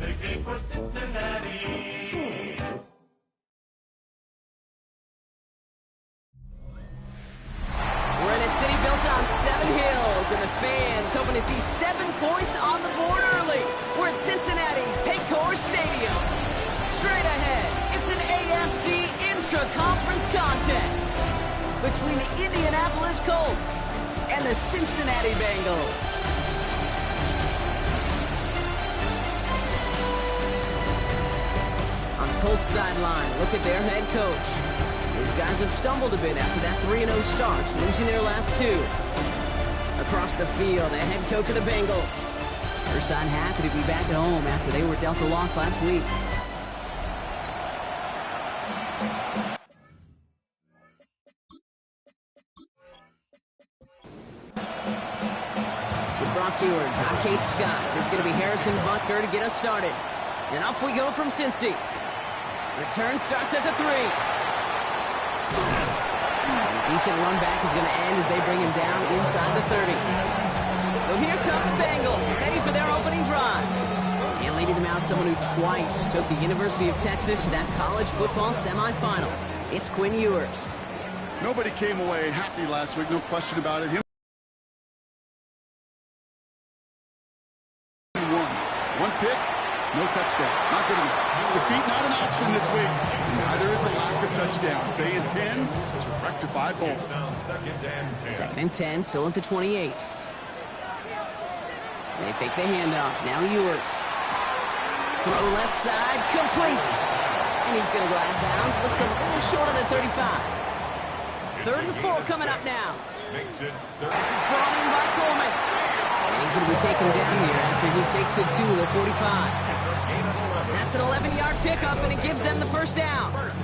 We're in a city built on 7 hills, and the fans hoping to see 7 points on the board early. We're at Cincinnati's Paycor Stadium. Straight ahead, it's an AFC intra-conference contest between the Indianapolis Colts and the Cincinnati Bengals. On the Colts sideline, look at their head coach. These guys have stumbled a bit after that 3-0 start, losing their last 2. Across the field, the head coach of the Bengals. First side happy to be back at home after they were dealt a loss last week. I'm Kate Scott. It's going to be Harrison Butker to get us started. And off we go from Cincy. Return starts at the 3. A decent run back is going to end as they bring him down inside the 30. So here come the Bengals, ready for their opening drive. And leading them out, someone who twice took the University of Texas to that college football semifinal. It's Quinn Ewers. Nobody came away happy last week, no question about it. One pick, no touchdowns. Not good enough. Defeat not an option this week. Neither is a lack of touchdowns. They intend to rectify both. Second and 10, still at the 28. They fake the handoff. Now Ewers. Throw left side, complete. And he's going to go out of bounds. Looks a little short on the 35. 3rd and 4 coming up now. This is brought in by Coleman. He's going to be taken down here after he takes it to the 45. That's an 11-yard pickup, and it gives them the first down. First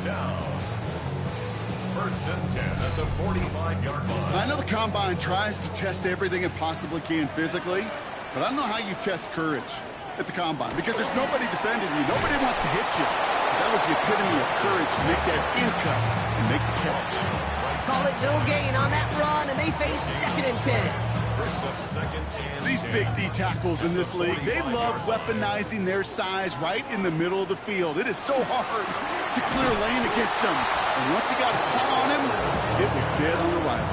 and 10 at the 45-yard line. I know the Combine tries to test everything it possibly can physically, but I don't know how you test courage at the Combine because there's nobody defending you. Nobody wants to hit you. That was the epitome of courage to make that in cut and make the catch. Call it no gain on that run, and they face 2nd and 10. These big D tackles in this league, they love weaponizing their size right in the middle of the field. It is so hard to clear lane against them. And once he got his paw on him, it was dead on arrival.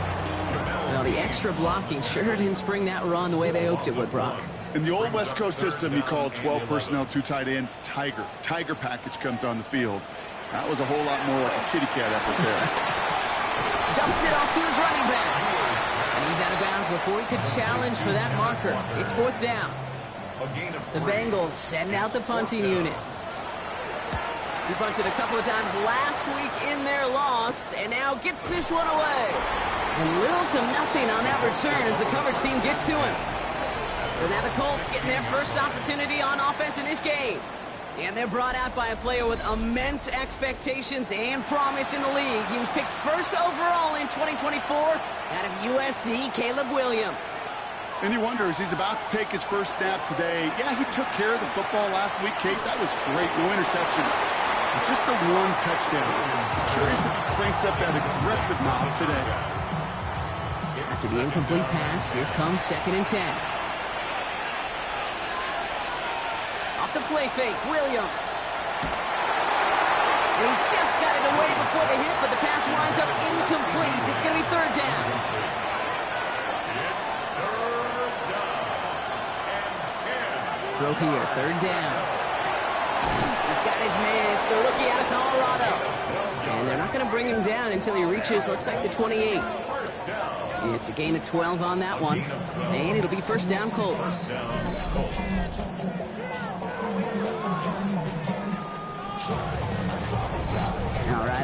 Well, the extra blocking sure didn't spring that run the way they hoped it would, Brock. In the old West Coast system, you called 12 personnel, 2 tight ends, Tiger. Tiger package comes on the field. That was a whole lot more like a kitty cat effort there. Dumps it off to his running back. And he's out of bounds before he could challenge for that marker. It's 4th down. The Bengals send out the punting unit. He punted a couple of times last week in their loss, and now gets this one away. And little to nothing on that return as the coverage team gets to him. So now the Colts getting their first opportunity on offense in this game. And they're brought out by a player with immense expectations and promise in the league. He was picked 1st overall in 2024 out of USC, Caleb Williams. And you wonder, as he's about to take his first snap today, yeah, he took care of the football last week, Kate. That was great. No interceptions. But just the 1 touchdown. I'm curious if he cranks up that aggressive knob today. After the incomplete pass, here comes 2nd and 10. Off the play fake, Williams. He just got it away before the hit, but the pass winds up incomplete. It's going to be 3rd down. Throw here, 3rd down. He's got his man. It's the rookie out of Colorado. And they're not going to bring him down until he reaches, looks like, the 28. It's a gain of 12 on that one. And it'll be 1st down, Colts.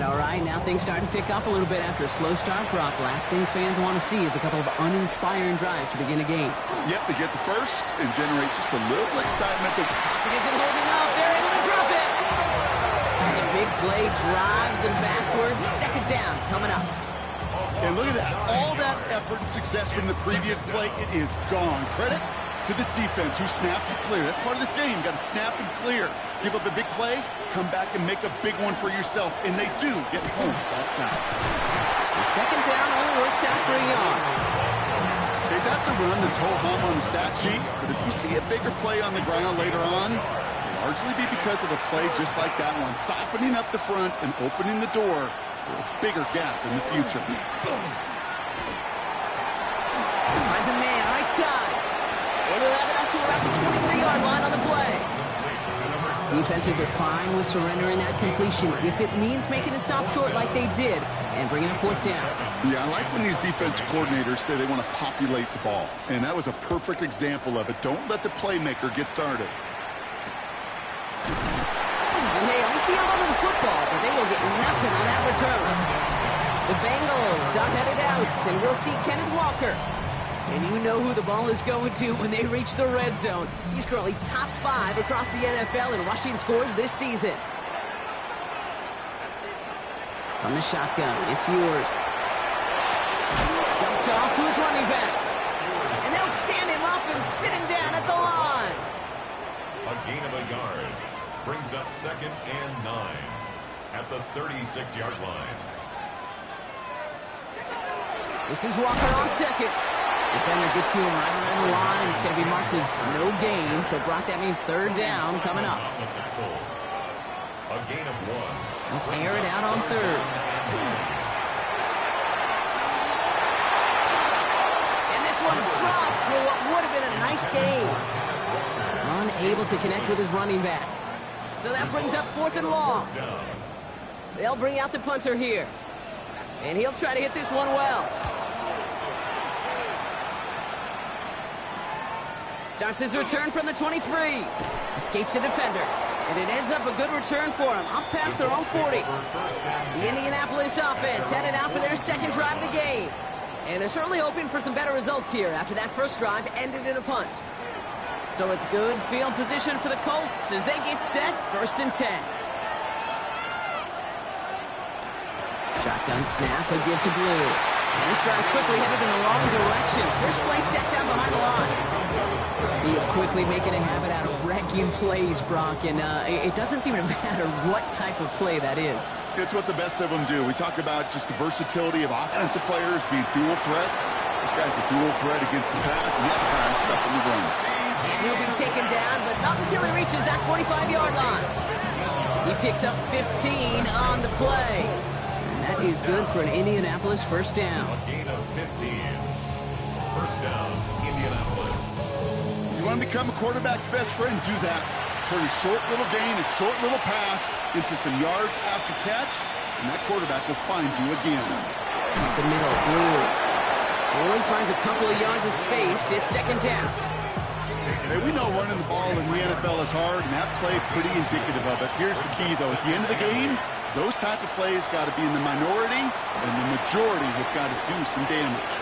All right, now things start to pick up a little bit after a slow start, Brock. Last things fans want to see is a couple of uninspiring drives to begin a game. Yep, they get the first and generate just a little excitement. It isn't holding up. They're able to drop it. And the big play drives them backwards. 2nd down coming up. And look at that. All that effort and success from the previous play, it is gone. Credit to this defense who snapped and clear. That's part of this game. You got to snap and clear. Give up a big play, come back and make a big one for yourself. And they do get home that side. And 2nd down only works out for a yard. Okay, that's a run that's ho-hum on the stat sheet. But if you see a bigger play on the ground later on, largely be because of a play just like that one, softening up the front and opening the door for a bigger gap in the future. Finds a man, right side. It'll have it up to around the 23-yard line on the play. Defenses are fine with surrendering that completion if it means making a stop short like they did and bringing up fourth down. Yeah, I like when these defensive coordinators say they want to populate the ball, and that was a perfect example of it. Don't let the playmaker get started. And hey, we see a lot of the football, but they will get nothing on that return. The Bengals stop headed out, and we'll see Kenneth Walker. And you know who the ball is going to when they reach the red zone. He's currently top 5 across the NFL in rushing scores this season. From the shotgun, it's yours. Dumped off to his running back. And they'll stand him up and sit him down at the line. A gain of a yard brings up 2nd and 9 at the 36-yard line. This is Walker on second. Defender gets to him right around the line. It's going to be marked as no gain. So, Brock, that means third down coming up. A gain of 1. They'll air it out on third. And this one's dropped for what would have been a nice gain. Unable to connect with his running back. So that brings up 4th and long. They'll bring out the punter here. And he'll try to hit this one well. Starts his return from the 23. Escapes the defender. And it ends up a good return for him. Up past their own 40. The Indianapolis offense headed out for their second drive of the game. And they're certainly hoping for some better results here after that first drive ended in a punt. So it's good field position for the Colts as they get set 1st and 10. Shotgun snap, a give to Blue. And this drive's quickly headed in the wrong direction. First play set down behind the line. He is quickly making a habit out of wrecking plays, Brock, and it doesn't seem to matter what type of play that is. It's what the best of them do. We talk about just the versatility of offensive players being dual threats. This guy's a dual threat against the pass, and that time stuck in the run. And he'll be taken down, but not until he reaches that 45-yard line. He picks up 15 on the play. And that is good for an Indianapolis first down. A gain of 15. First down, Indianapolis. You want to become a quarterback's best friend? Do that. Turn a short little gain, a short little pass into some yards after catch, and that quarterback will find you again. Up the middle, Blue. Only finds a couple of yards of space. It's second down. Hey, we know running the ball in the NFL is hard, and that play pretty indicative of it. Here's the key, though. At the end of the game, those type of plays got to be in the minority, and the majority have got to do some damage.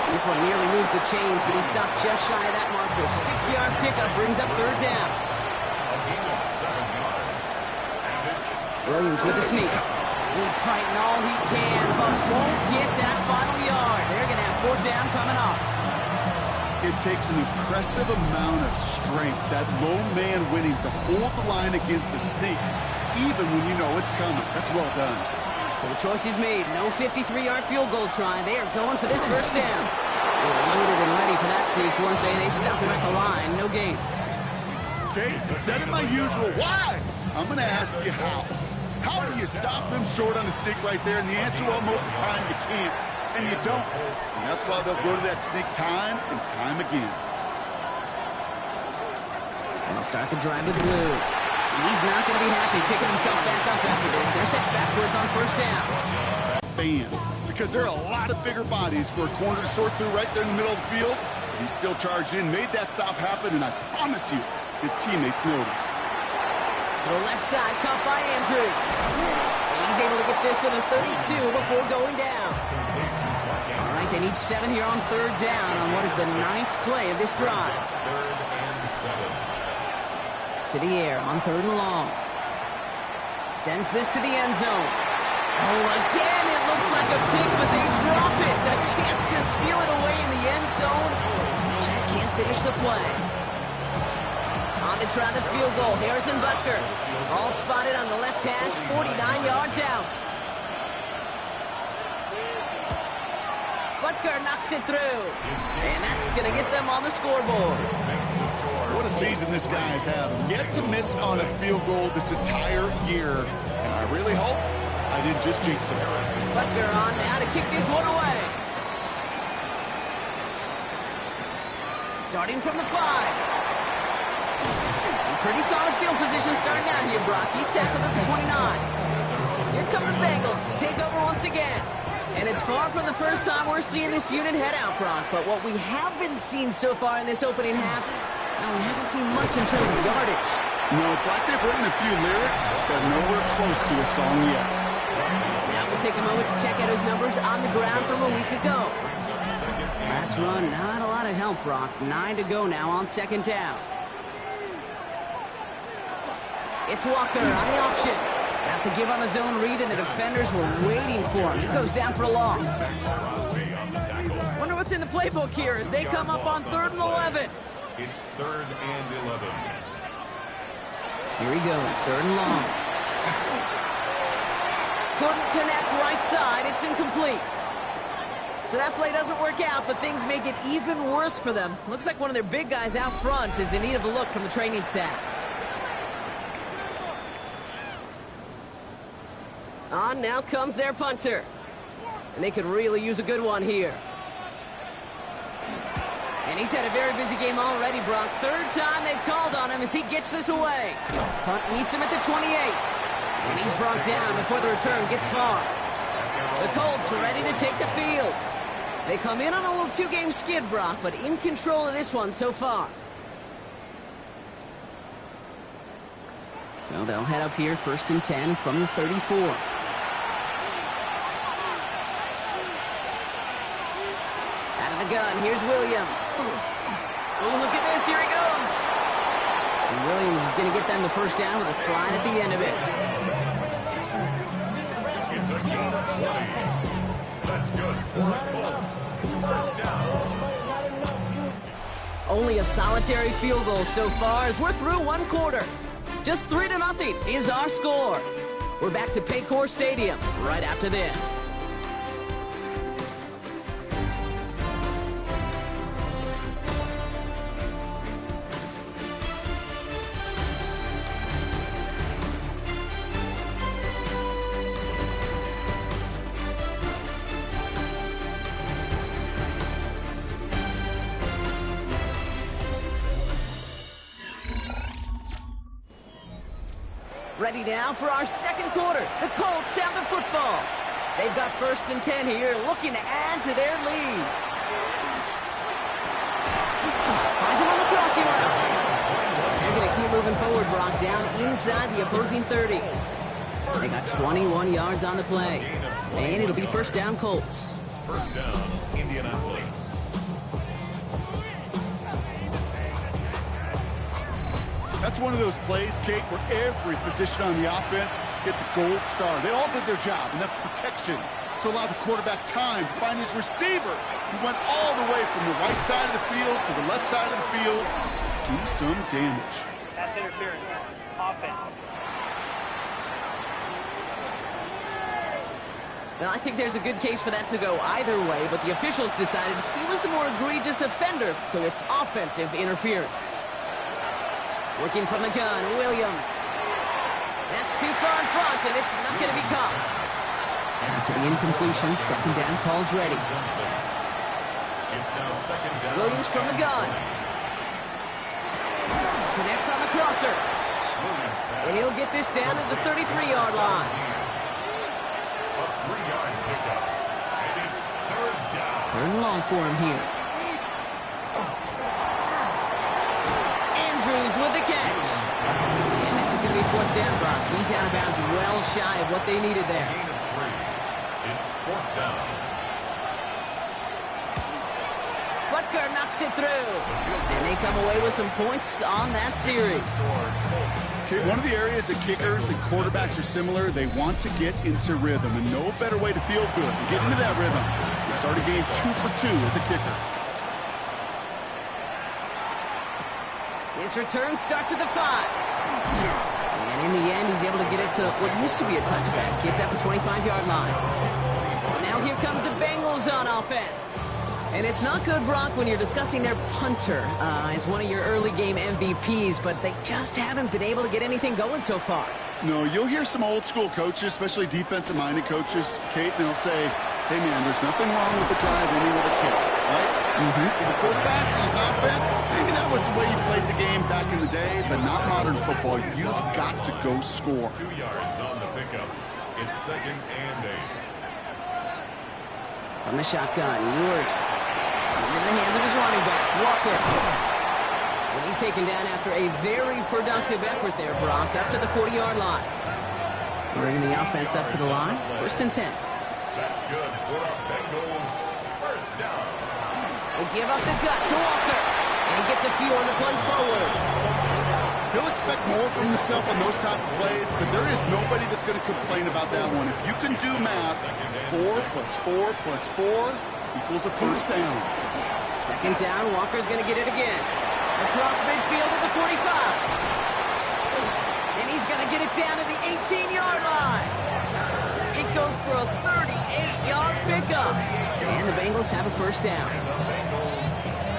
This one nearly moves the chains, but he stopped just shy of that marker. 6-yard pickup brings up third down. A gain of 7 yards. Williams with the sneak. He's fighting all he can, but won't get that final yard. They're going to have fourth down coming up. It takes an impressive amount of strength, that low man winning, to hold the line against a sneak, even when you know it's coming. That's well done. So the choice is made. No 53-yard field goal try. They are going for this first down. They were loaded and ready for that sneak, weren't they? They stopped him at the line. No gain. Okay, instead of my usual why, I'm going to ask you how. How do you stop them short on a sneak right there? And the answer, well, most of the time you can't. And you don't. And that's why they'll go to that sneak time and time again. And they'll start the drive with Blue. He's not going to be happy picking himself back up after this. They're set backwards on first down. Band. Because there are a lot of bigger bodies for a corner to sort through right there in the middle of the field. He still charged in, made that stop happen, and I promise you, his teammates notice. To the left side, caught by Andrews. And he's able to get this to the 32 before going down. All right, they need 7 here on third down on what is the 9th play of this drive. 3rd and 7. To the air on third and long. Sends this to the end zone. Oh, again, it looks like a pick, but they drop it. A chance to steal it away in the end zone. Just can't finish the play. On to try the field goal. Harrison Butker. All spotted on the left hash, 49 yards out. Butker knocks it through. And that's going to get them on the scoreboard. What a a season this guy has had. Yet to miss on a field goal this entire year. And I really hope I didn't just jinx it. Butker on now to kick this one away. Starting from the 5. Pretty solid field position starting out here, Brock. He's tackled at the 29. Here come the Bengals to take over once again. And it's far from the first time we're seeing this unit head out, Brock. But what we haven't seen so far in this opening half, we haven't seen much in terms of yardage. No, it's like they've written a few lyrics, but nowhere close to a song yet. Now we'll take a moment to check out his numbers on the ground from a week ago. Last run, not a lot of help, Brock. 9 to go now on second down. It's Walker on the option. Got the give on the zone read, and the defenders were waiting for him. He goes down for a loss. Wonder what's in the playbook here as they come up on 3rd and 11. It's 3rd and 11. Here he goes, 3rd and long. Couldn't connect right side. It's incomplete. So that play doesn't work out, but things make it even worse for them. Looks like one of their big guys out front is in need of a look from the training staff. On now comes their punter. And they could really use a good one here. And he's had a very busy game already, Brock. 3rd time they've called on him as he gets this away. Punt meets him at the 28. And he's brought down before the return gets far. The Colts are ready to take the field. They come in on a little 2-game skid, Brock, but in control of this one so far. So they'll head up here, 1st and 10 from the 34. Gun. Here's Williams. Oh, look at this. Here he goes. And Williams is going to get them the first down with a slide at the end of it. It's a gain of 20. That's good for the Colts. First down. Only a solitary field goal so far as we're through one quarter. Just 3-0 is our score. We're back to Paycor Stadium right after this. Ready now for our second quarter. The Colts have the football. They've got 1st and 10 here, looking to add to their lead. Finds him on the crossing route. They're going to keep moving forward, Brock, down inside the opposing 30. They got 21 yards on the play. And it'll be 1st down Colts. 1st down, Indianapolis. That's one of those plays, Kate, where every position on the offense gets a gold star. They all did their job. Enough protection to allow the quarterback time to find his receiver, who went all the way from the right side of the field to the left side of the field to do some damage. That's interference. Offense. Now, I think there's a good case for that to go either way, but the officials decided he was the more egregious offender, so it's offensive interference. Working from the gun, Williams. That's too far in front, and it's not going to be caught. After the incompletion, 2nd down call's ready. It's now 2nd down. Williams from the gun. Connects on the crosser. And he'll get this down to the 33-yard line. A 3-yard pickup. And it's 3rd down. 3rd and long for him here. With the catch. And this is going to be 4th down, Brock. He's out of bounds well shy of what they needed there. Gain of 3. It's 4th down. Butker knocks it through. And they come away with some points on that series. Okay, one of the areas that kickers and quarterbacks are similar, they want to get into rhythm. And no better way to feel good and get into that rhythm to start a game 2 for 2 as a kicker. His return starts at the 5. And in the end, he's able to get it to what used to be a touchback. Gets at the 25-yard line. So now here comes the Bengals on offense. And it's not good, Brock, when you're discussing their punter as one of your early game MVPs, but they just haven't been able to get anything going so far. No, you'll hear some old school coaches, especially defensive-minded coaches, Kate, and they'll say, hey, man, there's nothing wrong with the drive ending with a kick, right? He's a quarterback, he's an offense. Maybe that was the way you played the game back in the day, but not modern football. You've got to go score. 2 yards on the pickup. It's 2nd and 8. From the shotgun, Ewers. In the hands of his running back, Walker. And he's taken down after a very productive effort there, Brock, up to the 40-yard line. Bringing the offense up to the line, 1st and 10. That's good for our Bengals. 1st down. They give up the gut to Walker. And he gets a few on the plunge forward. He'll expect more from himself on those type of plays, but there is nobody that's going to complain about that one. If you can do math, 4 plus 4 plus 4 equals a 1st down. 2nd down, Walker's going to get it again. Across midfield at the 45. And he's going to get it down to the 18-yard line. It goes for a 38-yard pickup. And the Bengals have a 1st down. And the Bengals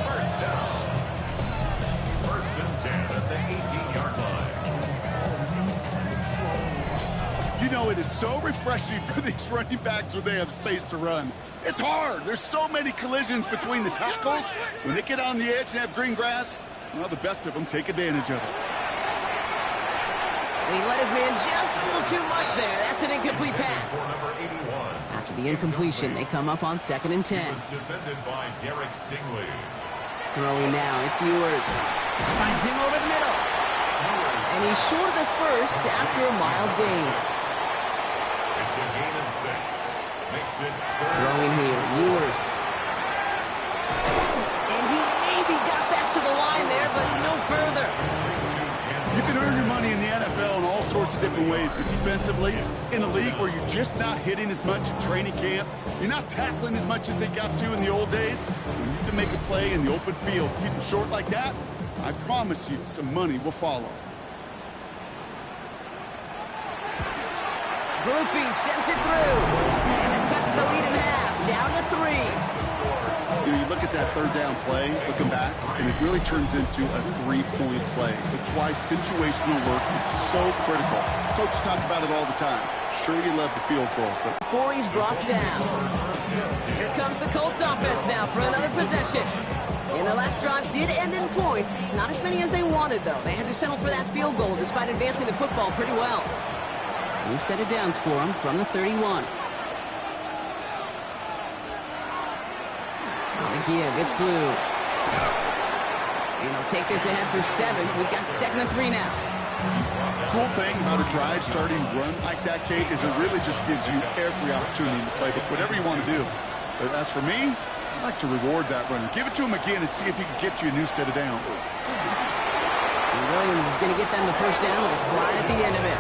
1st down. 1st and 10 at the 18-yard line. You know, it is so refreshing for these running backs when they have space to run. It's hard. There's so many collisions between the tackles. When they get on the edge and have green grass, well, the best of them take advantage of it. And he let his man just a little too much there. That's an incomplete pass. After the incompletion, they come up on 2nd and 10. Was defended by Derek Stingley. Throwing now, it's Ewers. Finds him over the middle. And he's short of the 1st after a mild gain. It's a gain of 6. Makes it 3rd. Throwing here, Ewers. And he maybe got back to the line there, but no further. You can earn your money in the NFL in all sorts of different ways, but defensively, in a league where you're just not hitting as much at training camp, you're not tackling as much as they got to in the old days, when you can make a play in the open field, keep it short like that, I promise you some money will follow. Groupie sends it through. And it cuts the lead in half, down to 3. You know, you look at that 3rd down play, looking back, and it really turns into a 3-point play. It's why situational work is so critical. Coaches talk about it all the time. Sure, you love the field goal, but Before he's brought down. Here comes the Colts offense now for another possession. And the last drive did end in points. Not as many as they wanted, though. They had to settle for that field goal despite advancing the football pretty well. New set of downs for him from the 31. On the give, it's Blue. And he'll take this ahead for 7. We've got 2nd and 3 now. cool thing about a drive starting run like that, Kate, is it really just gives you every opportunity to play whatever you want to do. But as for me, I like to reward that runner. Give it to him again and see if he can get you a new set of downs. And Williams is going to get them the 1st down with a slide at the end of it.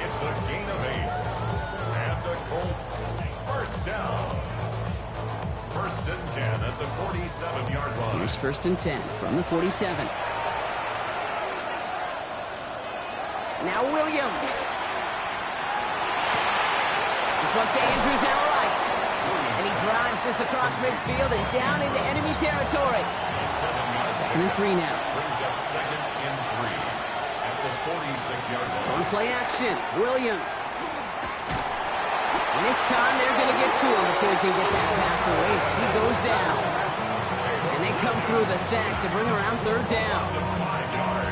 It's a gain of 8. And the Colts 1st down. 1st and 10 at the 47-yard line. Here's 1st and 10 from the 47. Now Williams. This one's to Andrews out right. And he drives this across midfield and down into enemy territory. 2nd and 3 now. Brings up 2nd and 3 at the 46-yard line. On play action, Williams. And this time they're going to get to him before he can get that pass away. He goes down. And they come through the sack to bring around 3rd down.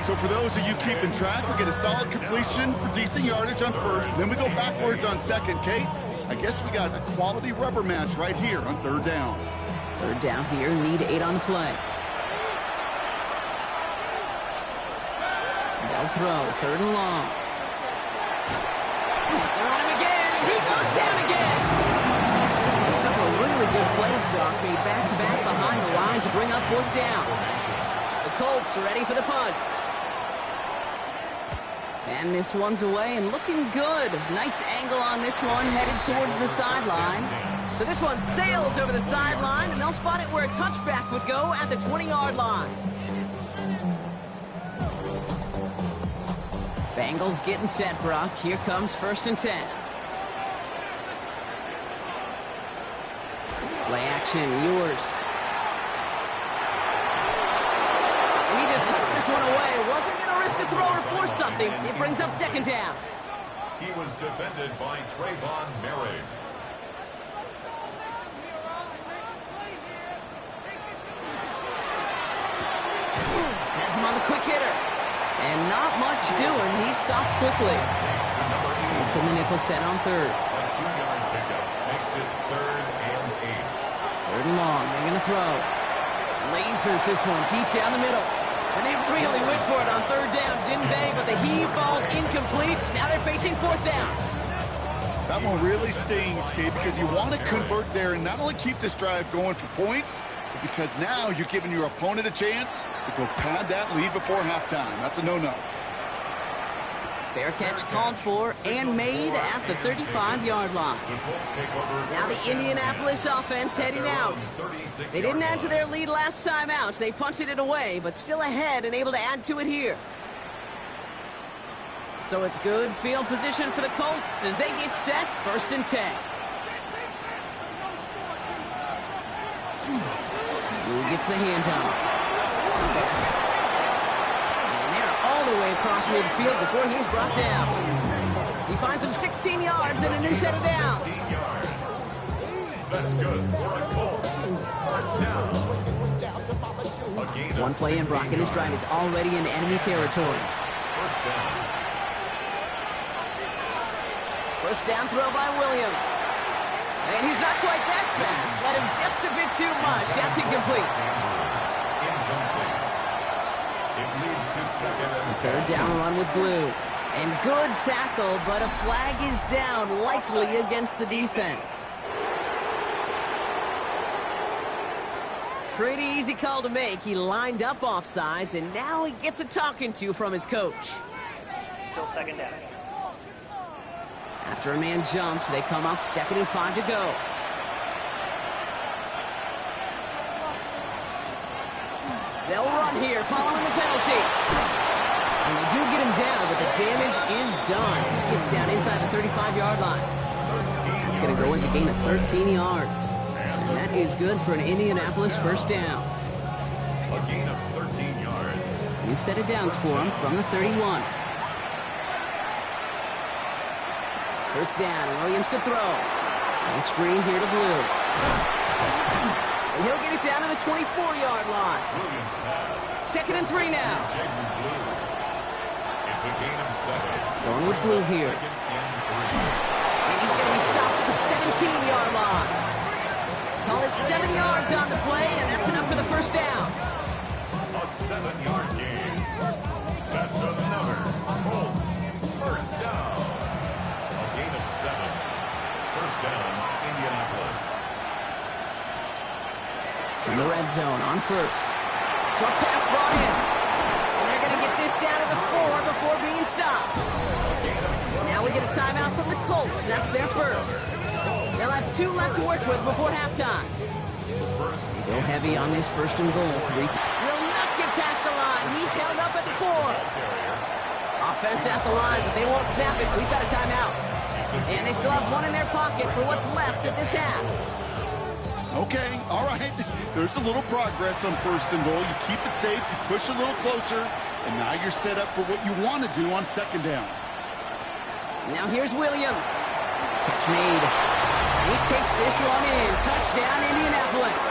So for those of you keeping track, we get a solid completion for decent yardage on 1st. Then we go backwards on 2nd, Kate. I guess we got a quality rubber match right here on 3rd down. 3rd down here, need 8 on the play. They'll throw, 3rd and long. They're on him again, and he goes down again. A couple of really good plays, Brock, made back-to-back behind the line to bring up 4th down. The Colts are ready for the punt. And this one's away and looking good. Nice angle on this one, headed towards the sideline. So this one sails over the sideline, and they'll spot it where a touchback would go at the 20-yard line. Bengals getting set, Brock. Here comes 1st and 10. Play action, yours. And he just hooks this one away. Wasn't going to risk a throw or force something. It brings up second down. He was defended by Trayvon Merrick. Has him on the quick hitter. And not much doing. He stopped quickly. It's in the nickel set on third. A 2-yard pickup makes it 3rd and 8. Third and long. They're going to throw. Lasers this one deep down the middle. And they really went for it on third down, didn't they? But the heave falls incomplete. Now they're facing fourth down. That one really stings, Kate, because you want to convert there and not only keep this drive going for points, but because now you're giving your opponent a chance to go pad that lead before halftime. That's a no-no. Fair catch called for and made at the 35-yard line. Now the Indianapolis offense heading out. They didn't add to their lead last time out. They punted it away, but still ahead and able to add to it here. So it's good field position for the Colts as they get set, 1st and 10. Blue gets the handoff. All the way across midfield before he's brought down. He finds him 16 yards and a new set of downs. That's good for the Colts. First down. One play in, Brock, and his drive is already in enemy territory. First down. First down throw by Williams. And he's not quite that fast. Let him just a bit too much. That's incomplete. Third down run with Blue. And good tackle, but a flag is down, likely against the defense. Pretty easy call to make. He lined up offsides, and now he gets a talking to from his coach. Still second down. After a man jumps, they come up 2nd and 5 to go. They'll run here, following the penalty. And they do get him down, but the damage is done. He skips down inside the 35-yard line. That's going to go as a gain of 13 yards. And that is good for an Indianapolis first down. A gain of 13 yards. New set of downs for him from the 31. First down, Williams to throw. On screen here to Blue. And he'll get it down to the 24-yard line. Williams pass. 2nd and 3 now. It's a gain of 7. Going with Blue here. And he's going to be stopped at the 17-yard line. Call it 7 yards on the play, and that's enough for the first down. A 7-yard gain. That's another Colts first down. A gain of 7. First down, Indianapolis. In the red zone on first. Short pass brought in. And they're going to get this down to the 4 before being stopped. Now we get a timeout from the Colts. That's their first. They'll have 2 left to work with before halftime. They go heavy on this 1st and goal. 3 times. Will not get past the line. He's held up at the 4. Offense at the line, but they won't snap it. We've got a timeout. And they still have 1 in their pocket for what's left of this half. Okay, all right. There's a little progress on 1st and goal. You keep it safe, you push a little closer, and now you're set up for what you want to do on 2nd down. Now here's Williams. Catch made. He takes this one in. Touchdown, Indianapolis.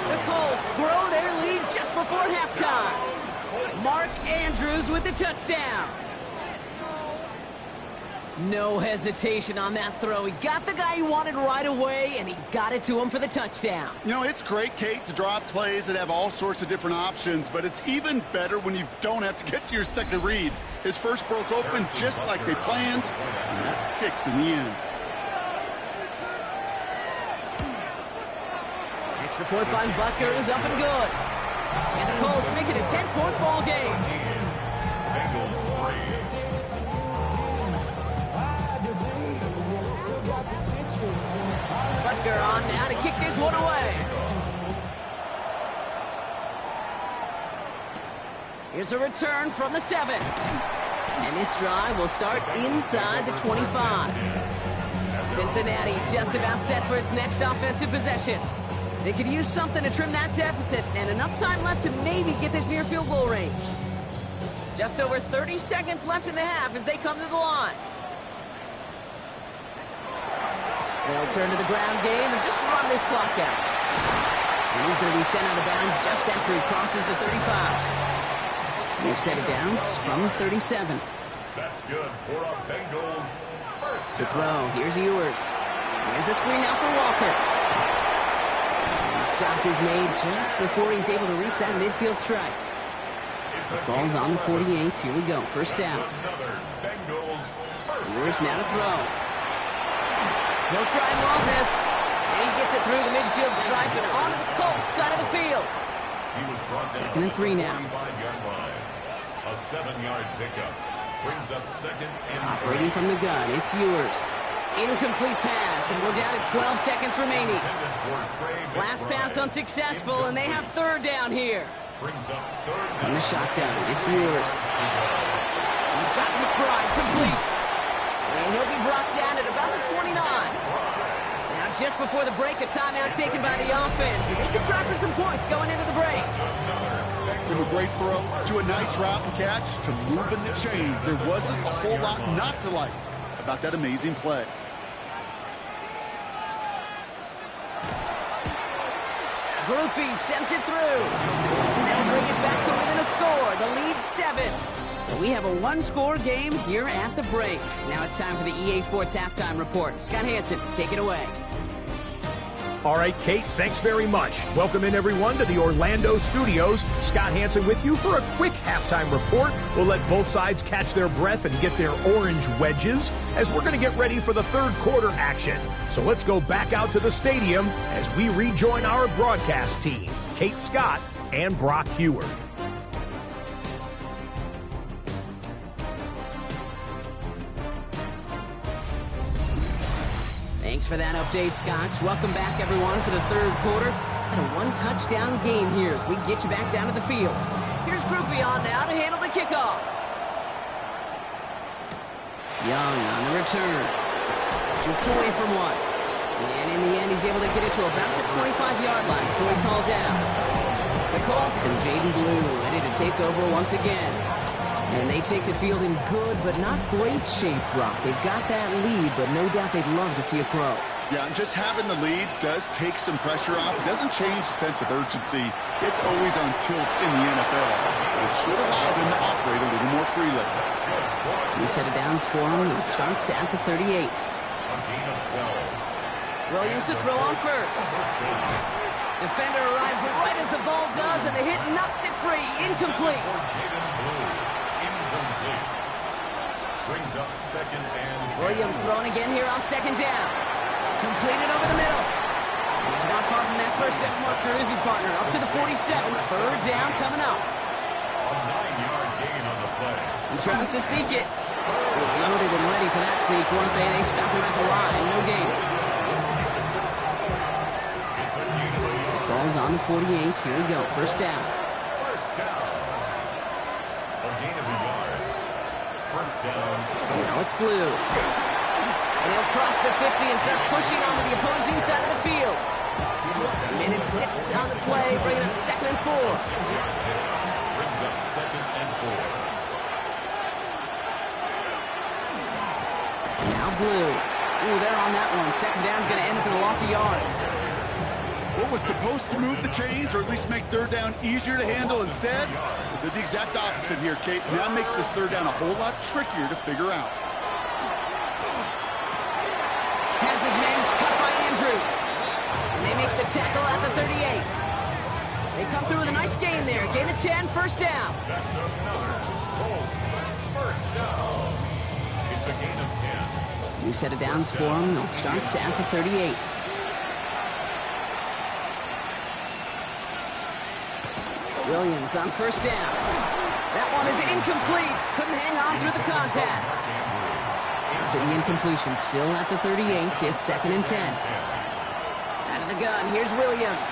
The Colts grow their lead just before halftime. Mark Andrews with the touchdown. No hesitation on that throw. He got the guy he wanted right away, and he got it to him for the touchdown. You know, it's great, Kate, to draw up plays that have all sorts of different options, but it's even better when you don't have to get to your second read. His first broke open just like they planned, and that's 6 in the end. Next report by Butker is up and good. And the Colts make it a 10-point ball game. Bengals 3. Butker on now to kick this one away. Here's a return from the 7. And this drive will start inside the 25. Cincinnati just about set for its next offensive possession. They could use something to trim that deficit, and enough time left to maybe get this near field goal range. Just over 30 seconds left in the half as they come to the line. They'll turn to the ground game and just run this clock out. And he's going to be sent out of bounds just after he crosses the 35. They've set it down from 37. That's good for a Bengals first To down. throw, here's Ewers. Here's a screen out for Walker. And the stop is made just before he's able to reach that midfield strike. It's a Ball's on the 48. Here we go. First down. another Bengals first Ewers now down. to throw. He'll try and roll this. And he gets it through the midfield stripe and onto the Colts side of the field. He was brought down Second and 3 now. 45-yard line. A 7-yard pickup brings up second and Operating from the gun, it's Ewers. Incomplete pass, and we're down to 12 seconds remaining. intended for Trey Last McBride. pass unsuccessful, and they have third down here. Brings up third From the down. shotgun, it's Ewers. He's got McBride complete. And he'll be brought down at about the 29. Now, just before the break, a timeout taken by the offense. And they can try for some points going into the break. From a great throw to a nice route and catch to moving the chains. There wasn't a whole lot not to like about that amazing play. Groupie sends it through. And they'll bring it back to within a score. The lead 7. So we have a one-score game here at the break. Now it's time for the EA Sports Halftime Report. Scott Hansen, take it away. All right, Kate, thanks very much. Welcome in, everyone, to the Orlando studios. Scott Hansen with you for a quick halftime report. We'll let both sides catch their breath and get their orange wedges as we're going to get ready for the third quarter action. So let's go back out to the stadium as we rejoin our broadcast team, Kate Scott and Brock Heward. Thanks for that update, Scotch. Welcome back, everyone, for the third quarter. And a one-touchdown game here as we get you back down to the field. Here's Groupie on now to handle the kickoff. Young on the return. Shoots away from one. And in the end, he's able to get it to about the 25-yard line before he's hauled down. The Colts and Jaden Blue ready to take over once again. And they take the field in good but not great shape, Brock. They've got that lead, but no doubt they'd love to see it grow. Yeah, and just having the lead does take some pressure off. It doesn't change the sense of urgency. It's always on tilt in the NFL. It should allow them to operate a little more freely. New set of downs for him. He starts at the 38. A gain of 12. Williams to throw on first. Defender arrives right as the ball does, and the hit knocks it free. Incomplete. Jaden Blue, incomplete. Brings up second and 10. Williams throwing again here on second down. Completed over the middle. And he's not far from that first down marker, is he, partner? Up to the 47. Third down coming up. A 9-yard gain on the play. He tries to sneak it. They're loaded and ready for that sneak, weren't they? They stop him at the line. No gain. It's a gain of a yard. Ball's on the 48. Here we go. First down. First down. A gain of a yard. First down. Now it's Blue. And he'll cross the 50 and start pushing onto the opposing side of the field. Minute 6 on the play, bringing up second and 4. 6-yard pickup. Brings up second and 4. Now Blue. Ooh, they're on that one. Second down's going to end up in a loss of yards. What was supposed to move the chains, or at least make third down easier to handle instead, it did the exact opposite here, Kate. Now makes this third down a whole lot trickier to figure out. Has his man cut by Andrews. And they make the tackle at the 38. They come through with a nice gain there. Gain of 10, first down. That's another Colts first down. It's a gain of 10. New set of downs for him. They'll start at the 38. Williams on first down. That one is incomplete. Couldn't hang on through the contact. After the incompletion, still at the 38. It's second and 10. Out of the gun, here's Williams.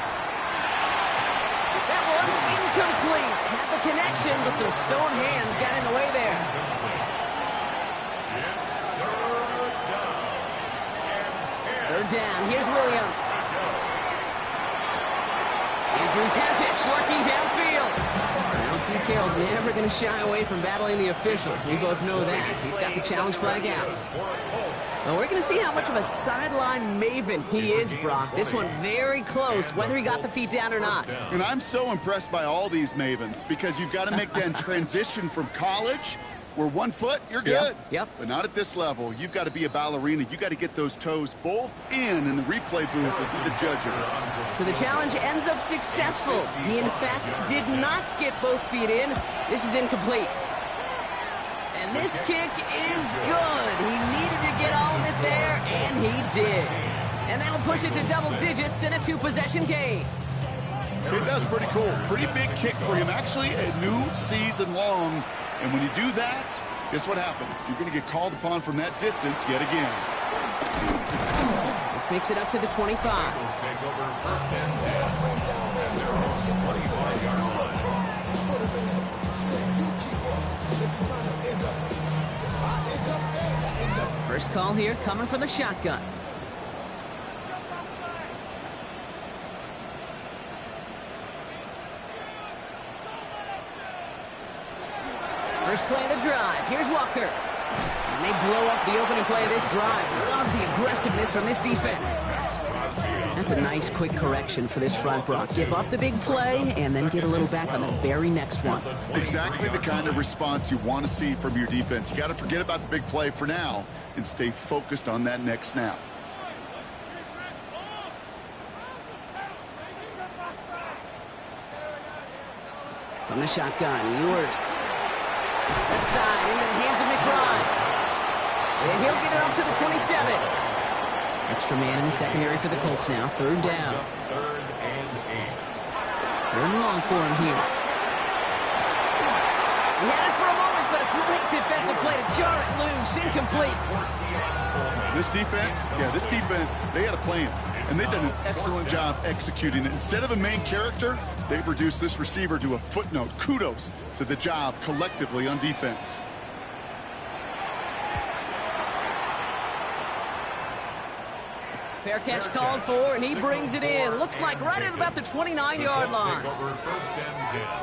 That one's incomplete. Had the connection, but some stone hands got in the way there. It's third down and third down. Here's Williams. Andrews has it, working downfield. Now, Pete Carroll's never going to shy away from battling the officials. We both know that. He's got the challenge flag out. Well, we're going to see how much of a sideline maven he is, Brock. This one very close, whether he got the feet down or not. And I'm so impressed by all these mavens because you've got to make that transition from college where 1 foot, you're good. Yep. But not at this level. You've got to be a ballerina. You've got to get those toes both in the replay booth with the judging. So the challenge ends up successful. He, in fact, did not get both feet in. This is incomplete. And this kick is good. He needed to get all of it there, and he did. And that'll push it to double digits in a 2-possession game. Okay, that's pretty cool. Pretty big kick for him. Actually, a new season long. And when you do that, guess what happens? You're going to get called upon from that distance yet again. This makes it up to the 25. Take over first and 10 at their own 25-yard line. First call here coming from the shotgun. First play of the drive. Here's Walker. And they blow up the opening play of this drive. Love the aggressiveness from this defense. That's a nice quick correction for this front, Brock. Give up the big play and then get a little back on the very next one. Exactly the kind of response you want to see from your defense. You got to forget about the big play for now and stay focused on that next snap. From the shotgun, Ewers. Left side into the hands of McBride. And he'll get it up to the 27. Extra man in the secondary for the Colts now. Third down. Third and 8. Third and long for him here. He had it for a moment, but a great defensive play to jar it loose. Incomplete. This defense, they had a plan. And they've done an excellent job executing it. Instead of a main character, they've reduced this receiver to a footnote. Kudos to the job collectively on defense. Fair catch called for, and he brings it in. Looks like right at about the 29-yard line.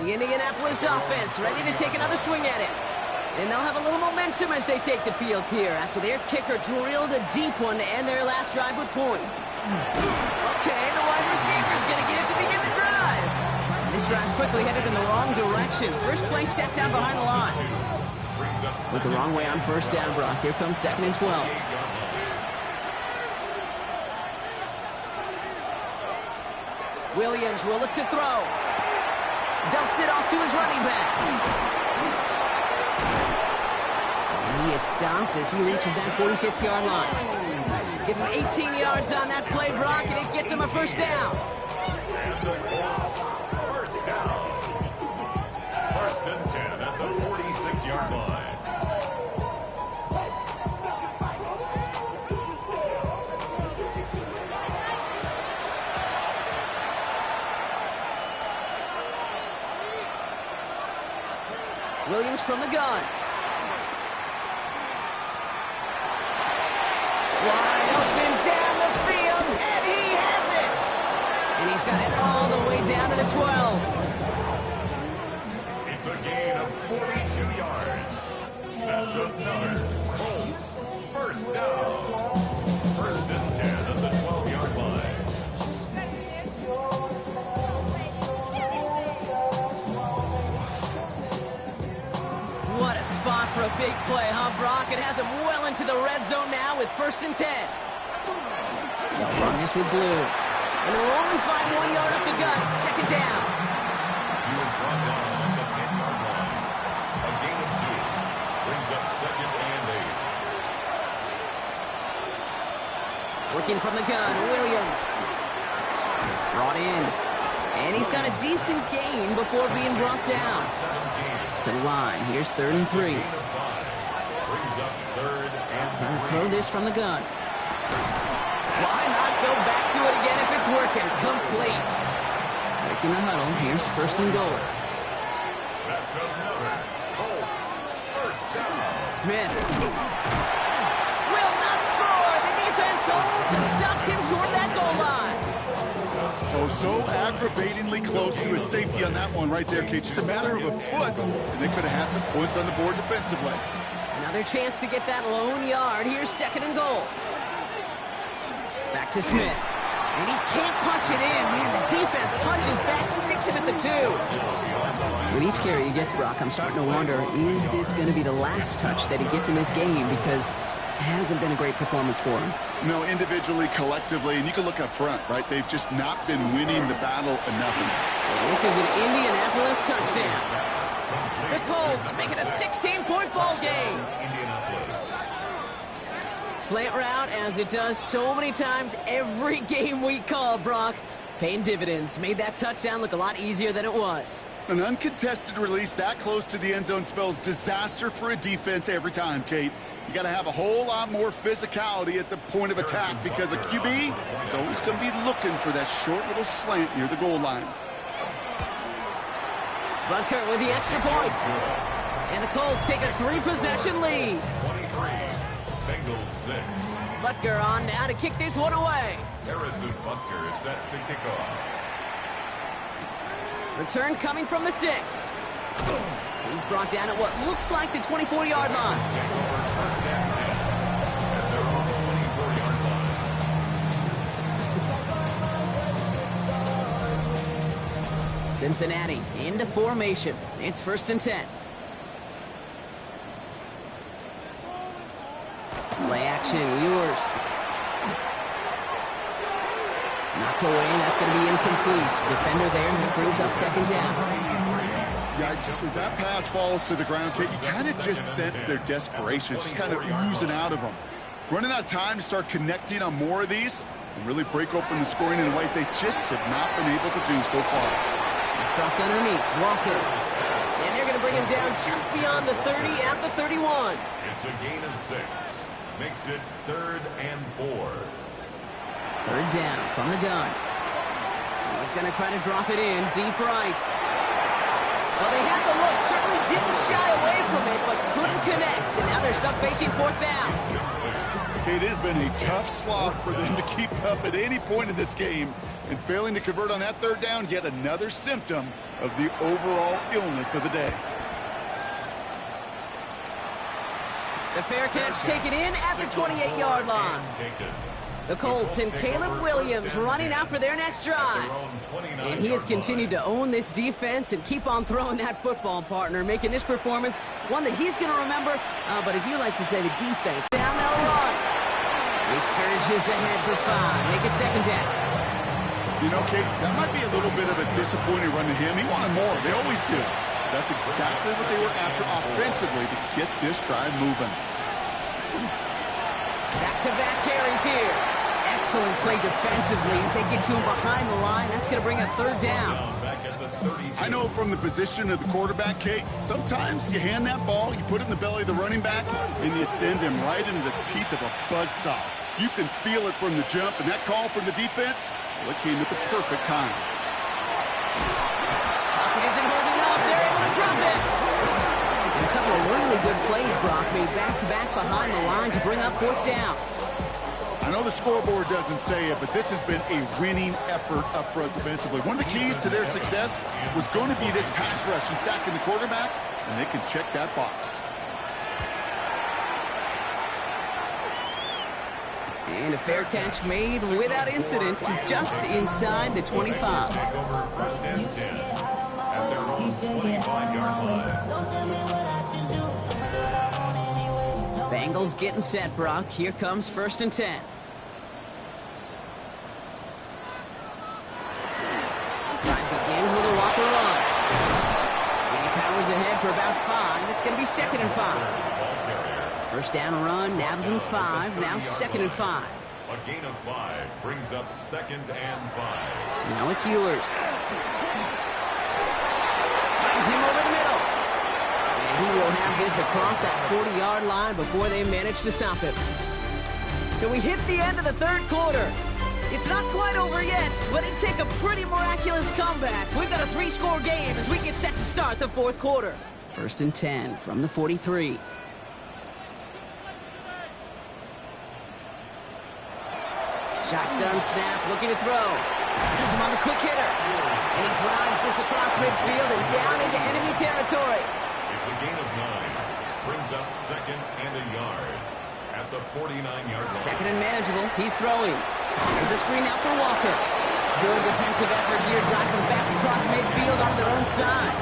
The Indianapolis offense ready to take another swing at it. And they'll have a little momentum as they take the field here after their kicker drilled a deep one to end their last drive with points. Okay, the wide receiver's going to get it to begin the drive. This drive's quickly headed in the wrong direction. First play set down behind the line. Went the wrong way on first down, Brock. Here comes 2nd and 12. Williams will look to throw. Dumps it off to his running back. And he is stopped as he reaches that 46-yard line. Give him 18 yards on that play, Brock, and it gets him a first down. And the Colts, first down. First and 10 at the 46-yard line. Williams from the gun. Wide open down the field, and he has it! And he's got it all the way down to the 12. It's a gain of 42 yards. That's another Colts first down. First and 10 at the 12-yard line. What a spot for a big play, huh, Brock? It has him well into the red zone now with 1st and 10. They'll run this with blue. And they'll only find 1 yard up the gut. 2nd down. He was brought down on the 10-yard line. A gain of 2 brings up 2nd and 8. Working from the gun, Williams. Brought in. And he's got a decent gain before being brought down. To the line. Here's 3rd and 3. Brings up 3rd and 3. Trying to throw this from the gun. Why not go back to it again if it's working? Complete. Breaking the huddle. Here's 1st and goal. That's another Colts first down. Smith will not score. The defense holds and stops him short of that goal line. Oh, so aggravatingly close to his safety on that one right there, Kate. Just a matter of a foot, and they could have had some points on the board defensively. Another chance to get that lone yard. Here's 2nd and goal. Back to Smith. And he can't punch it in. Man, the defense punches back, sticks him at the 2. With each carry he gets, Brock, I'm starting to wonder, is this going to be the last touch that he gets in this game? Because it hasn't been a great performance for him. No, individually, collectively, and you can look up front, right? They've just not been winning the battle enough. And this is an Indianapolis touchdown. The Colts make it a 16-point ball game. Slant route, as it does so many times every game we call, Brock. Paying dividends. Made that touchdown look a lot easier than it was. An uncontested release that close to the end zone spells disaster for a defense every time, Kate. You got to have a whole lot more physicality at the point of attack because a QB is always going to be looking for that short little slant near the goal line. Butker with the extra point. And the Colts take a 3-possession lead. 23, Bengals 6. Butker on now to kick this one away. Harrison Butker is set to kick off. Return coming from the 6. He's brought down at what looks like the 24-yard line. Take over 1st and 10 at their own 24-yard line. Cincinnati into formation. It's 1st and 10. Play action, yours. Knocked away, and that's going to be incomplete. Defender there, and it brings up 2nd down. Yikes, as that pass falls to the ground, Kate, you kind of just sense their desperation, just kind of oozing out of them. Running out of time to start connecting on more of these and really break open the scoring in a way they just have not been able to do so far. It's dropped underneath, Walker. And they're going to bring him down just beyond the 30 at the 31. It's a gain of 6. Makes it 3rd and 4. 3rd down from the gun. He's going to try to drop it in deep right. Well, they had the look, certainly didn't shy away from it, but couldn't connect. And now they're stuck facing 4th down. Okay, it has been a tough slog for them to keep up at any point in this game. And failing to convert on that 3rd down, yet another symptom of the overall illness of the day. The fair catch taken in at the 28-yard line. The Colts and Caleb Williams running out for their next drive. And he has continued to own this defense and keep on throwing that football, partner, making this performance one that he's going to remember. But as you like to say, the defense down they'll run. He surges ahead for 5. Make it 2nd down. You know, Kate, that might be a little bit of a disappointing run to him. He wanted more. They always do. That's exactly what they were after offensively to get this drive moving. Back-to-back carries here. Excellent play defensively as they get to him behind the line. That's going to bring a 3rd down. I know from the position of the quarterback, Kate, sometimes you hand that ball, you put it in the belly of the running back, and you send him right into the teeth of a buzzsaw. You can feel it from the jump, and that call from the defense, well, it came at the perfect time. Pocket isn't holding up. They're able to drop it. And a couple of really good plays, Brock, made back-to-back behind the line to bring up 4th down. I know the scoreboard doesn't say it, but this has been a winning effort up front defensively. One of the keys to their success was going to be this pass rush and sacking the quarterback, and they can check that box. And a fair catch made without incident, just inside the 25. Take over 1st and 10 at their own 25-yard line. Bengals getting set, Brock. Here comes 1st and 10. Drive begins with a Walker run. And he powers ahead for about 5. It's going to be 2nd and 5. 1st down run, nabs him 5. Now 2nd and 5. A gain of 5 brings up 2nd and 5. Now it's yours. Finds him over the middle. And he will have this across that 40-yard line before they manage to stop him. So we hit the end of the 3rd quarter. It's not quite over yet, but it'd take a pretty miraculous comeback. We've got a 3-score game as we get set to start the 4th quarter. 1st and 10 from the 43. Shotgun snap, looking to throw. Has him on the quick hitter. And he drives this across midfield and down into enemy territory. It's a gain of 9. Brings up second and a yard at the 49-yard line. Second and manageable. He's throwing. There's a screen out for Walker. Good defensive effort here. Drives him back across midfield onto their own side.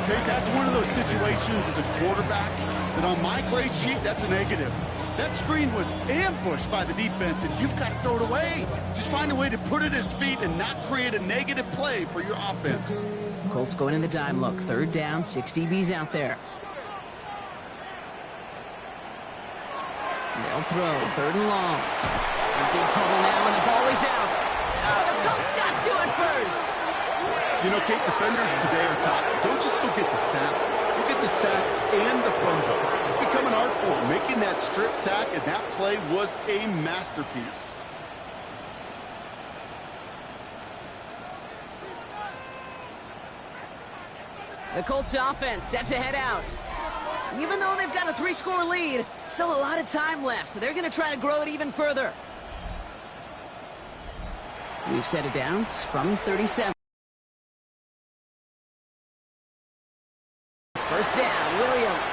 Okay, that's one of those situations as a quarterback that on my grade sheet, that's a negative. That screen was ambushed by the defense, and you've got to throw it away. Just find a way to put it at his feet and not create a negative play for your offense. Colts going in the dime look. Third down, 6 DBs out there. They'll throw. Third and long. In big trouble now, and the ball is out. Oh, the Colts got to it first. You know, Kate, defenders today are taught, don't just go get the sack. Go get the sack and the fumble. It's become an art form. Making that strip sack, and that play was a masterpiece. The Colts offense set to head out. Even though they've got a 3-score lead, still a lot of time left, so they're going to try to grow it even further. We've set it down from 37. First down, Williams.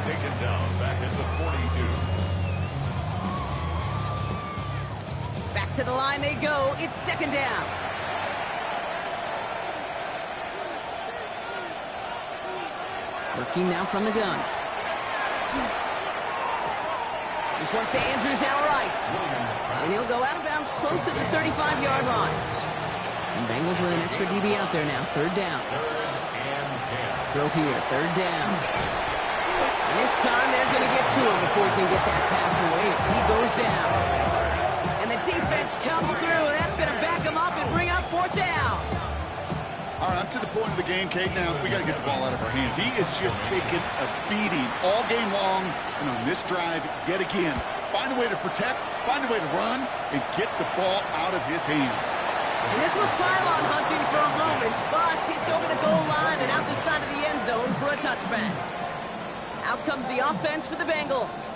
Taken down back at the 42. Back to the line they go. It's second down. Working now from the gun. This one's to Andrews out right. And he'll go out of bounds close to the 35-yard line. And Bengals with an extra DB out there now. Third down. Throw here. Third down. And this time they're going to get to him before he can get that pass away as he goes down. And the defense comes through. That's going to back him up and bring up fourth down. All right, I'm to the point of the game, Kate. Now, we got to get the ball out of his hands. He is just taking a beating all game long. And on this drive, yet again, find a way to protect, find a way to run, and get the ball out of his hands. And this was pylon hunting for a moment, but it's over the goal line and out the side of the end zone for a touchback. Out comes the offense for the Bengals.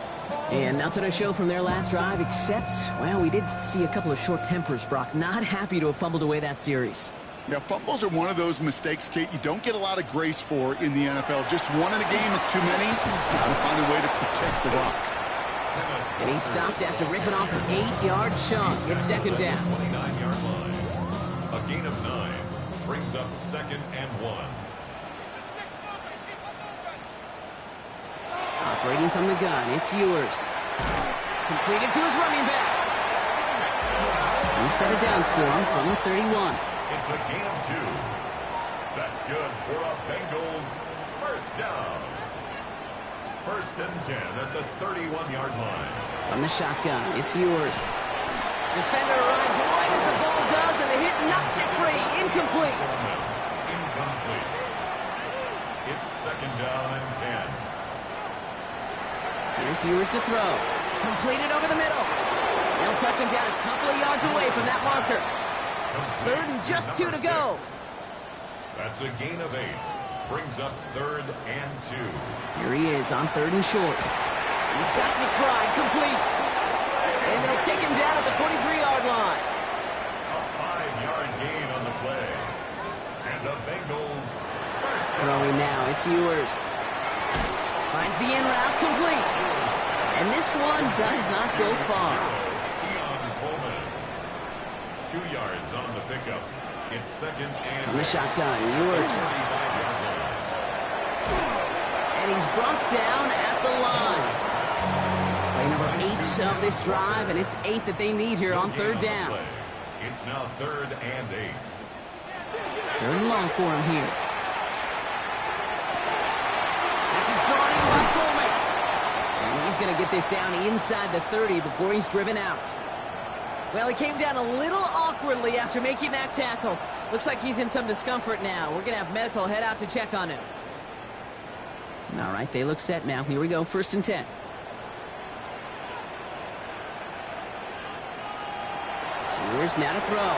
And nothing to show from their last drive except, well, we did see a couple of short tempers, Brock. Not happy to have fumbled away that series. Now, fumbles are one of those mistakes, Kate, you don't get a lot of grace for in the NFL. Just one in a game is too many. Got to find a way to protect the rock. And he stopped after ripping off an 8-yard chunk. It's second down. 29-yard line. A gain of 9 brings up second and 1. Operating from the gun, it's Ewers. Completed to his running back. He set it down for him from the 31. It's a gain of 2. That's good for a Bengals first down. First and 10 at the 31-yard line. From the shotgun, it's Ewers. Defender arrives right as the ball does, and the hit knocks it free. Incomplete. Incomplete. It's second down and 10. Here's Ewers to throw. Completed over the middle. They'll touch him down a couple of yards away from that marker. Third and just 2 to go. That's a gain of 8. Brings up third and 2. Here he is on third and short. He's got McBride complete. And they'll take him down at the 43-yard line. A 5-yard gain on the play. And the Bengals first down. Throwing now, it's Ewers. Finds the in route complete. And this one does not go far. 2 yards on the pickup. It's second and From the shotgun, Ewers. And he's brought down at the line. Play number 8 of this drive, and it's 8 that they need here on third down. It's now third and 8. Third and long for him here. This is brought in by Coleman. And he's going to get this down inside the 30 before he's driven out. Well, he came down a little awkwardly after making that tackle. Looks like he's in some discomfort now. We're going to have medical head out to check on him. All right, they look set now. Here we go, first and 10. Here's now to throw.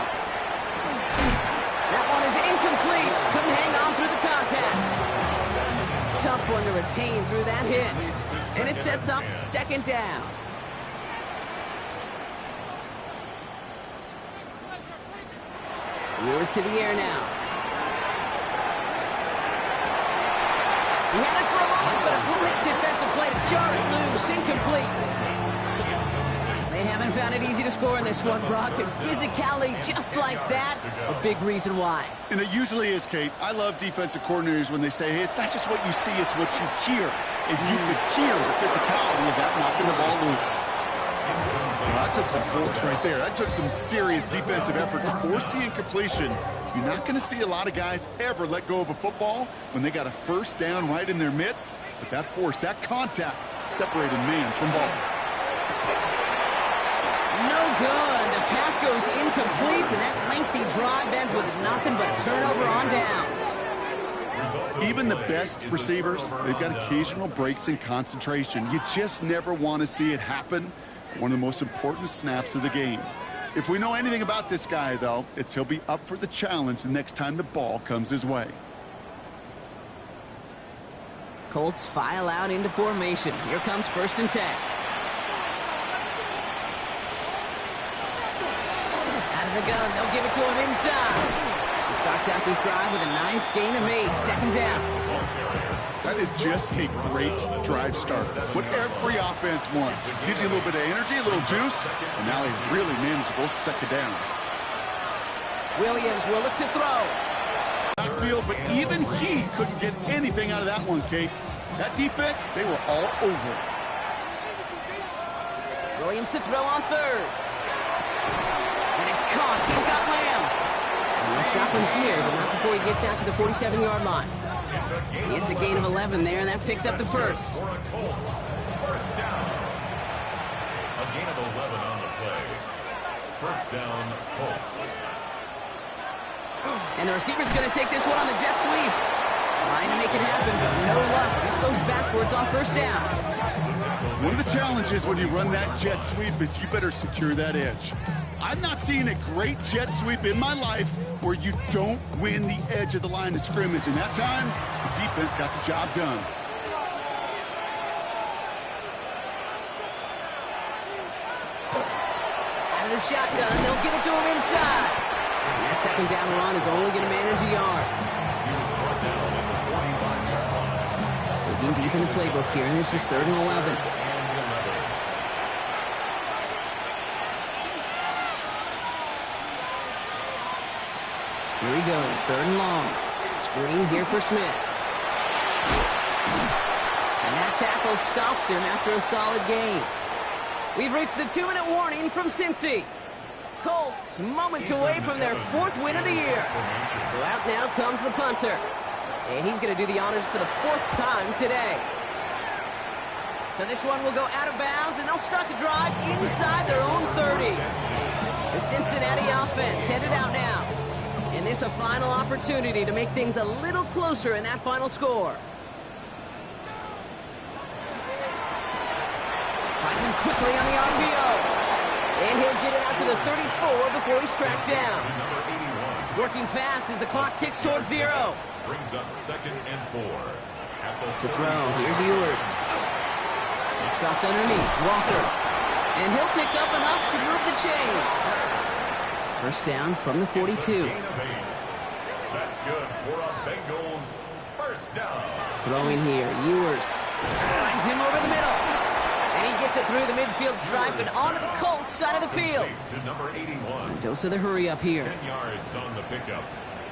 That one is incomplete. Couldn't hang on through the contact. contact. Tough one to retain through that hit. And it sets up second down. Yours to the air now. He had it for a moment, but a great defensive play to jar it loose. Incomplete. They haven't found it easy to score in this one, Brock. And physicality just like that, a big reason why. And it usually is, Kate. I love defensive coordinators when they say, hey, it's not just what you see, it's what you hear. If you could hear the physicality of that knocking the ball loose. Well, that took some force right there. That took some serious defensive effort to force the incompletion. You're not going to see a lot of guys ever let go of a football when they got a first down right in their midst. But that force, that contact, separated man from ball. No good. The pass goes incomplete, and that lengthy drive ends with nothing but a turnover on downs. Even the best receivers, they've got occasional breaks in concentration. You just never want to see it happen. One of the most important snaps of the game. If we know anything about this guy, though, it's he'll be up for the challenge the next time the ball comes his way. Colts file out into formation. Here comes 1st and 10. Out of the gun, they'll give it to him inside. He starts out this drive with a nice gain of 8. Second down. That is just a great drive starter. What every offense wants. Gives you a little bit of energy, a little juice, and now a really manageable second down. Williams will look to throw. Backfield, but even he couldn't get anything out of that one, Kate. That defense, they were all over it. Williams to throw on 3rd. And it's caught. He's got Lamb. He'll stop him here, but not before he gets out to the 47-yard line. It's a gain of 11 there, and that picks up the first. For a Colts, first down. A gain of 11 on the play. First down, Colts. And the receiver's going to take this one on the jet sweep. Trying to make it happen, but no luck. This goes backwards on first down. One of the challenges when you run that jet sweep is you better secure that edge. I've not seen a great jet sweep in my life where you don't win the edge of the line of scrimmage. And that time, the defense got the job done. Out of the shotgun, they'll give it to him inside. And that second down run is only going to manage a yard. Digging deep in the playbook here, and this is 3rd and 11. Here he goes, 3rd and long. Screen here for Smith. And that tackle stops him after a solid gain. We've reached the 2-minute warning from Cincy. Colts moments away from their 4th win of the year. So out now comes the punter. And he's going to do the honors for the 4th time today. So this one will go out of bounds, and they'll start the drive inside their own 30. The Cincinnati offense headed out now. And this a final opportunity to make things a little closer in that final score. Finds him quickly on the RPO. And he'll get it out to the 34 before he's tracked down. Working fast as the clock ticks towards 0. Brings up 2nd and 4. To throw, here's Ewers. It's dropped underneath, Walker. And he'll pick up enough to move the chains. First down from the 42. That's good for a Bengals first down. Throwing here, Ewers. Finds him over the middle. And he gets it through the midfield stripe and onto the Colts side of the field. To number 81. Dose of the hurry up here. 10 yards on the pickup.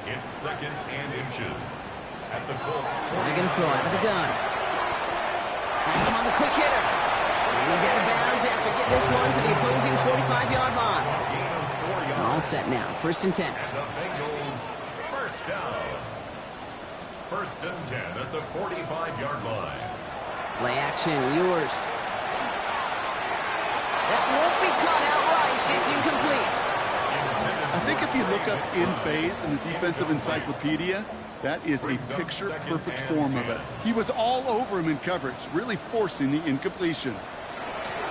It's 2nd and inches. At the Colts. They're going to throw out of the gun. That's him on the quick hitter. And he's out of bounds after getting this one to the opposing 45-yard line. All set now. 1st and 10. And the Bengals first down. 1st and 10 at the 45-yard line. Play action, Ewers. That won't be caught outright. It's incomplete. I think if you look up in phase in the defensive encyclopedia, that is a picture-perfect form of it. He was all over him in coverage, really forcing the incompletion.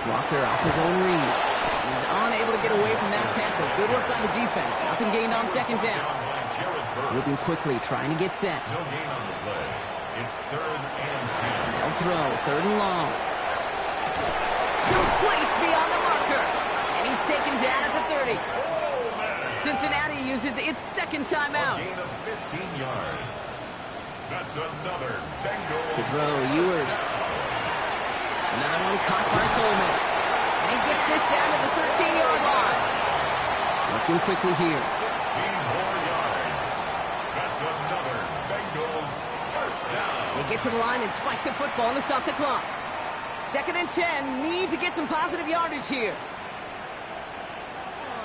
Walker off his own read. He's unable to get away from that tackle. Good work by the defense. Nothing gained on 2nd down. Moving quickly, trying to get set. No gain on the play. It's 3rd and 10. They'll throw, 3rd and long. Complete beyond the marker. And he's taken down at the 30. Cincinnati uses its 2nd timeout. A gain of 15 yards. That's another Bengals. To throw, Ewers. Another one caught by Coleman. And he gets this down to the 13-yard line. Looking quickly here. 16 more yards. That's another Bengals first down. They get to the line and spike the football to stop the clock. 2nd and 10. Need to get some positive yardage here.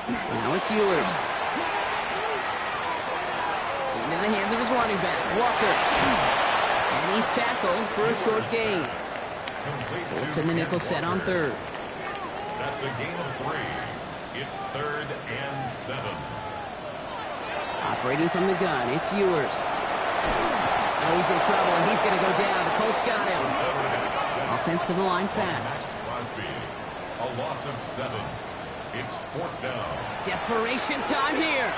Now it's Ewers. Into the hands of his running back, Walker. And he's tackled for a short gain. Colts in the nickel set on 3rd. That's a gain of 3. It's 3rd and 7. Operating from the gun, it's Ewers. Oh, he's in trouble, and he's going to go down. The Colts got him. Offense to the line fast. Crosby, a loss of 7. It's 4th down. Desperation time here.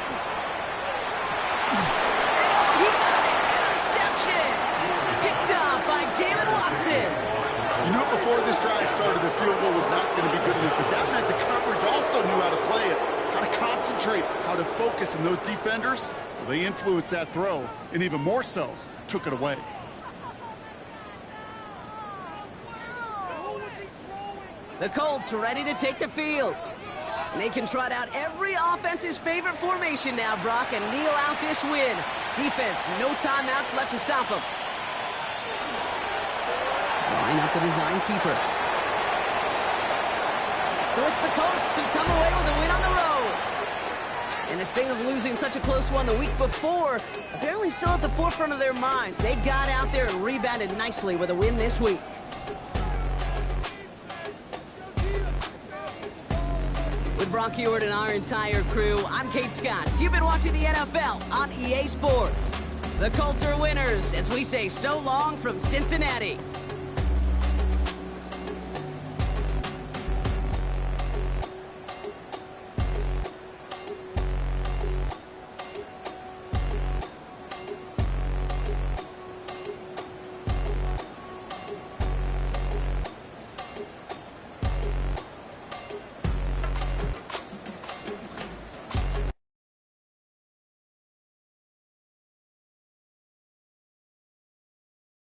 He got it! Interception! Picked up by Jalen Watson. You knew before this drive started the field goal was not going to be good enough, but that meant the coverage also knew how to play it, how to concentrate, how to focus, and those defenders, well, they influenced that throw, and even more so, took it away. The Colts ready to take the field. And they can trot out every offense's favorite formation now, Brock, and kneel out this win. Defense, no timeouts left to stop them. Line up the design keeper. So it's the Colts who come away with a win on the road. And the sting of losing such a close one the week before, apparently still at the forefront of their minds. They got out there and rebounded nicely with a win this week. With Brock Ewart and our entire crew, I'm Kate Scott. You've been watching the NFL on EA Sports. The Colts are winners as we say so long from Cincinnati.